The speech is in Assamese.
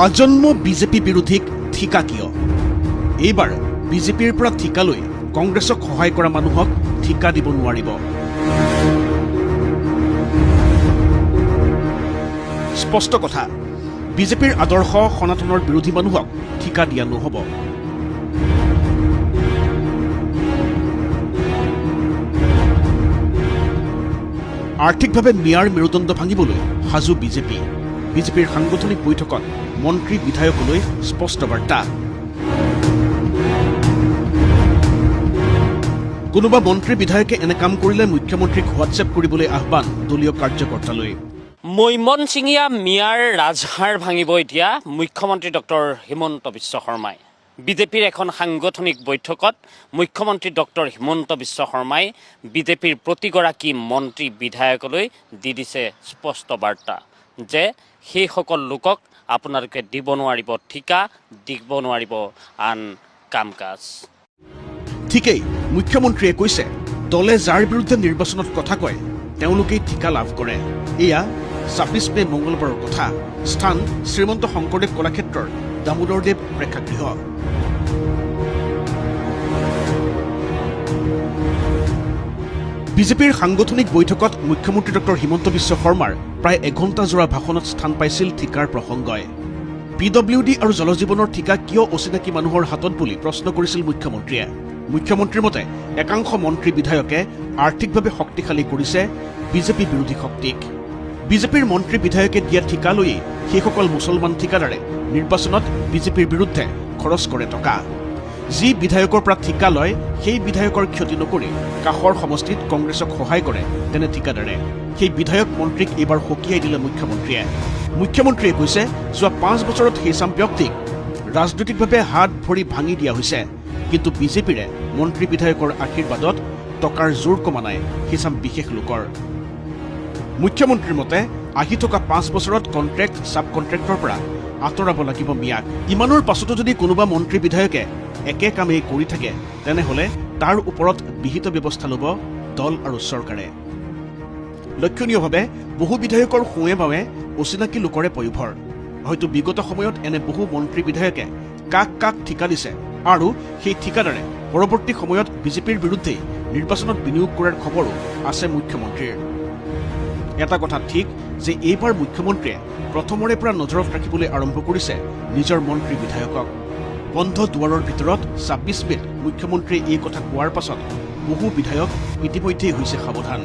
আজন্ম বিজেপি বিৰোধীক ঠিকা কিয়? এইবাৰ বিজেপিৰ পৰা ঠিকা লৈ কংগ্ৰেছক সহায় কৰা মানুহক ঠিকা দিব নোৱাৰিব। স্পষ্ট কথা, বিজেপিৰ আদৰ্শ সনাতনৰ বিৰোধী মানুহক ঠিকা দিয়া নহ'ব। আৰ্থিকভাৱে মিয়াৰ মেৰুদণ্ড ভাঙিবলৈ সাজু বিজেপি। বিজেপিৰ সাংগঠনিক বৈঠকত মন্ত্ৰী বিধায়কলৈ স্পষ্ট বাৰ্তা। কোনোবা মন্ত্ৰী বিধায়কে এনে কাম কৰিলে মুখ্যমন্ত্ৰীক হোৱাটছএপ কৰিবলৈ আহ্বান দলীয় কাৰ্যকৰ্তালৈ। মৈমনছিঙীয়া মিয়াৰ ৰাজহাৰ ভাঙিব এতিয়া মুখ্যমন্ত্ৰী ডক্টৰ হিমন্ত বিশ্ব শৰ্মাই। বিজেপিৰ এখন সাংগঠনিক বৈঠকত মুখ্যমন্ত্ৰী ডক্টৰ হিমন্ত বিশ্ব শৰ্মাই বিজেপিৰ প্ৰতিগৰাকী মন্ত্ৰী বিধায়কলৈ দি দিছে স্পষ্ট বাৰ্তা যে সেইসকল লোকক আপোনালোকে দিব নোৱাৰিব ঠিকা, দিব নোৱাৰিব আন কাম কাজ। ঠিকেই, মুখ্যমন্ত্ৰীয়ে কৈছে দলে যাৰ বিৰুদ্ধে নিৰ্বাচনত কথা কয় তেওঁলোকেই ঠিকা লাভ কৰে। এয়া ২৬ মে মঙলবাৰৰ কথা। স্থান শ্ৰীমন্ত শংকৰদেৱ কলাক্ষেত্ৰৰ দামোদৰদেৱ প্ৰেক্ষাগৃহ। বিজেপিৰ সাংগঠনিক বৈঠকত মুখ্যমন্ত্ৰী ডক্টৰ হিমন্ত বিশ্ব শৰ্মাৰ প্ৰায় এঘণ্টাজোৰা ভাষণত স্থান পাইছিল ঠিকাৰ প্ৰসংগই। PWD আৰু জলজীৱনৰ ঠিকা কিয় অচিনাকি মানুহৰ হাতত বুলি প্ৰশ্ন কৰিছিল মুখ্যমন্ত্ৰীয়ে। মুখ্যমন্ত্ৰীৰ মতে একাংশ মন্ত্ৰী বিধায়কে আৰ্থিকভাৱে শক্তিশালী কৰিছে বিজেপি বিৰোধী শক্তিক। বিজেপিৰ মন্ত্ৰী বিধায়কে দিয়া ঠিকা লৈয়ে সেইসকল মুছলমান ঠিকাদাৰে নিৰ্বাচনত বিজেপিৰ বিৰুদ্ধে খৰচ কৰে টকা। যি বিধায়কৰ পৰা ঠিকা লয় সেই বিধায়কৰ ক্ষতি নকৰি কাষৰ সমষ্টিত কংগ্ৰেছক সহায় কৰে তেনে ঠিকাদাৰে। সেই বিধায়ক মন্ত্ৰীক এইবাৰ সকীয়াই দিলে মুখ্যমন্ত্ৰীয়ে। মুখ্যমন্ত্ৰীয়ে কৈছে যোৱা ৫ বছৰত সেইচাম ব্যক্তিক ৰাজনৈতিকভাৱে হাত ভৰি ভাঙি দিয়া হৈছে, কিন্তু বিজেপিৰে মন্ত্ৰী বিধায়কৰ আশীৰ্বাদত টকাৰ জোৰ কমা নাই সেইচাম বিশেষ লোকৰ। মুখ্যমন্ত্ৰীৰ মতে আহি থকা ৫ বছৰত কণ্ট্ৰেক্ট ছাব কণ্ট্ৰেক্টৰ পৰা আঁতৰাব লাগিব মিয়াক। ইমানৰ পাছতো যদি কোনোবা মন্ত্ৰী বিধায়কে একে কামেই কৰি থাকে তেনেহ'লে তাৰ ওপৰত বিহিত ব্যৱস্থা ল'ব দল আৰু চৰকাৰে। লক্ষণীয়ভাৱে বহু বিধায়কৰ সোঁৱে বাৱে অচিনাকি লোকৰে পয়োভৰ। হয়তো বিগত সময়ত এনে বহু মন্ত্ৰী বিধায়কে কাক কাক ঠিকা দিছে আৰু সেই ঠিকাদাৰে পৰৱৰ্তী সময়ত বিজেপিৰ বিৰুদ্ধেই নিৰ্বাচনত বিনিয়োগ কৰাৰ খবৰো আছে মুখ্যমন্ত্ৰীৰ। এটা কথা ঠিক যে এইবাৰ মুখ্যমন্ত্ৰীয়ে প্ৰথমৰে পৰা নজৰত ৰাখিবলৈ আৰম্ভ কৰিছে নিজৰ মন্ত্ৰী বিধায়কক। বন্ধ দুৱাৰৰ ভিতৰত ২৬ মেত মুখ্যমন্ত্ৰীয়ে এই কথা কোৱাৰ পাছত বহু বিধায়ক ইতিমধ্যেই হৈছে সাৱধান।